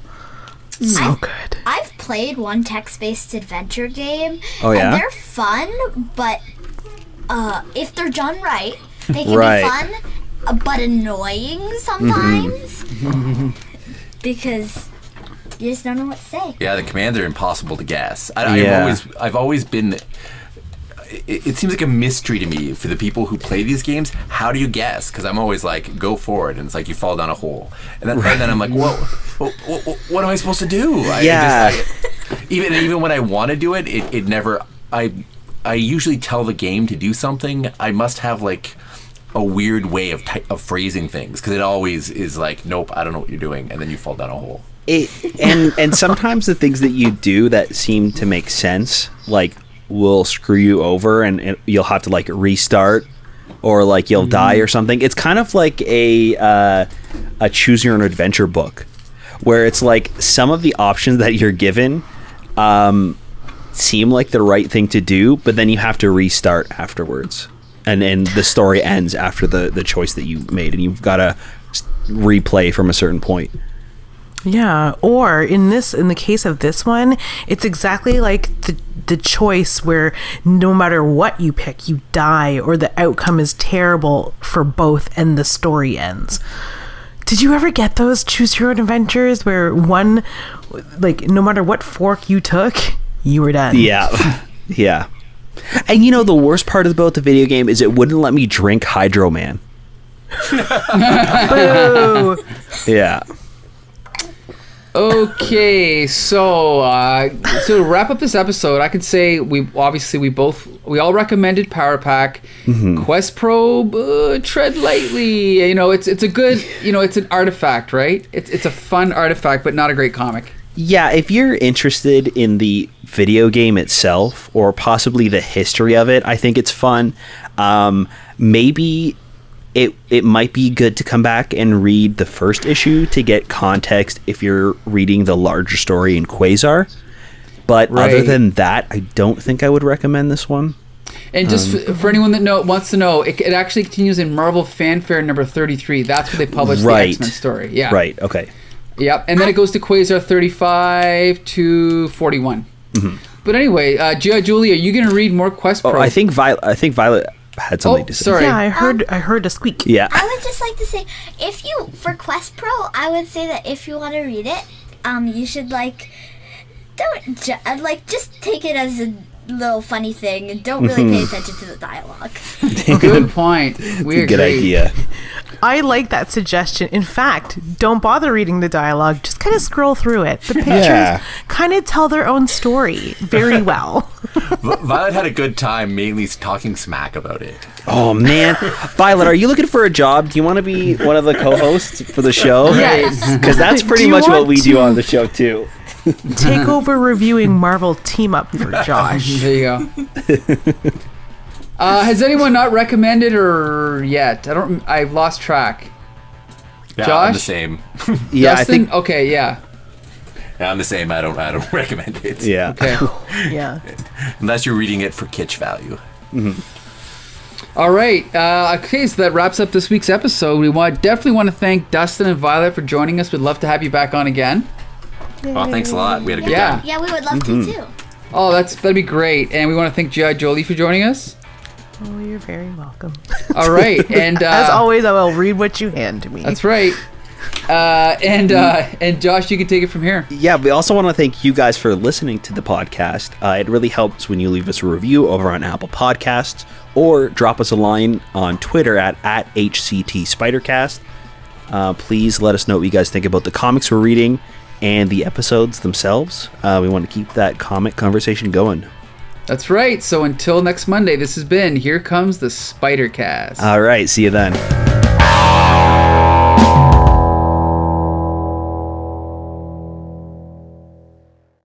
Speaker 4: so good.
Speaker 5: I've played one text-based adventure game.
Speaker 2: Oh, yeah?
Speaker 5: And they're fun, but if they're done right, they can
Speaker 2: Right.
Speaker 5: be fun, but annoying sometimes. Because you just don't know what to say.
Speaker 3: Yeah, the commands are impossible to guess.
Speaker 2: Yeah.
Speaker 3: I've always been. It seems like a mystery to me for the people who play these games. How do you guess? Because I'm always like, go forward, and it's like you fall down a hole, and then I'm like, whoa, what am I supposed to do? Even when I want to do it, it never. I usually tell the game to do something. I must have like a weird way of phrasing things, because it always is like, nope, I don't know what you're doing, and then you fall down a hole.
Speaker 2: And sometimes the things that you do that seem to make sense, like will screw you over and you'll have to like restart, or like you'll die or something. It's kind of like a choose your own adventure book, where it's like some of the options that you're given seem like the right thing to do, but then you have to restart afterwards, and the story ends after the choice that you made, and you've got to replay from a certain point.
Speaker 4: Yeah, or in the case of this one, it's exactly like the choice where no matter what you pick, you die, or the outcome is terrible for both and the story ends. Did you ever get those choose your own adventures where one, like, no matter what fork you took, you were done?
Speaker 2: Yeah. Yeah. And you know, the worst part about the video game is it wouldn't let me drink Hydro Man.
Speaker 4: Boo!
Speaker 2: Yeah.
Speaker 1: Okay, so to wrap up this episode, I could say we all recommended Power Pack. Questprobe, tread lightly. You know, it's a good, you know, it's an artifact, right? It's a fun artifact, but not a great comic.
Speaker 2: Yeah, if you're interested in the video game itself or possibly the history of it, I think it's fun. Maybe it might be good to come back and read the first issue to get context if you're reading the larger story in Quasar. But other than that, I don't think I would recommend this one.
Speaker 1: And just for anyone that wants to know, it actually continues in Marvel Fanfare number 33. That's where they published the X-Men story. Yeah.
Speaker 2: Right, okay.
Speaker 1: Yep, and then it goes to Quasar 35 to 41. But anyway, Julie, are you going to read more Questprobe?
Speaker 2: Oh, I think Violet had something to say.
Speaker 1: Sorry.
Speaker 4: Yeah, I heard a squeak.
Speaker 2: Yeah.
Speaker 5: I would just like to say, for Quest Pro, I would say that if you want to read it, you should just take it as a little funny thing and don't really pay attention to the dialogue.
Speaker 1: Good point. We agree.
Speaker 2: Good idea.
Speaker 4: I like that suggestion. In fact, don't bother reading the dialogue. Just kind of scroll through it. The pictures kind of tell their own story very well.
Speaker 3: Violet had a good time mainly talking smack about it.
Speaker 2: Oh, man. Violet, are you looking for a job? Do you want to be one of the co-hosts for the show?
Speaker 4: Yes.
Speaker 2: Because that's pretty much what we do on the show, too.
Speaker 4: Take over reviewing Marvel Team Up for Josh.
Speaker 1: There you go. Has anyone not recommended or yet? I've lost track.
Speaker 3: Yeah,
Speaker 1: Josh?
Speaker 3: I'm the same.
Speaker 2: Yeah,
Speaker 1: Justin?
Speaker 2: I think.
Speaker 1: Okay, yeah.
Speaker 3: Yeah, I'm the same. I don't recommend it.
Speaker 2: Yeah.
Speaker 1: Okay.
Speaker 4: Yeah.
Speaker 3: Unless you're reading it for kitsch value.
Speaker 1: All right. Okay, so that wraps up this week's episode. We definitely want to thank Dustin and Violet for joining us. We'd love to have you back on again.
Speaker 3: Well, thanks a lot. We had a good
Speaker 1: Yeah.
Speaker 3: time.
Speaker 5: Yeah, we would love to too.
Speaker 1: Oh, that'd be great. And we want to thank Jolie for joining us.
Speaker 4: Oh, you're very welcome.
Speaker 1: All right. And
Speaker 4: as always, I will read what you hand to me.
Speaker 1: That's right. And Josh, you can take it from here.
Speaker 2: Yeah, we also want to thank you guys for listening to the podcast. It really helps when you leave us a review over on Apple Podcasts or drop us a line on Twitter at HCTSpidercast. Please let us know what you guys think about the comics we're reading and the episodes themselves. We want to keep that comic conversation going.
Speaker 1: That's right. So until next Monday, this has been Here Comes the Spider-Cast.
Speaker 2: All right, see you then.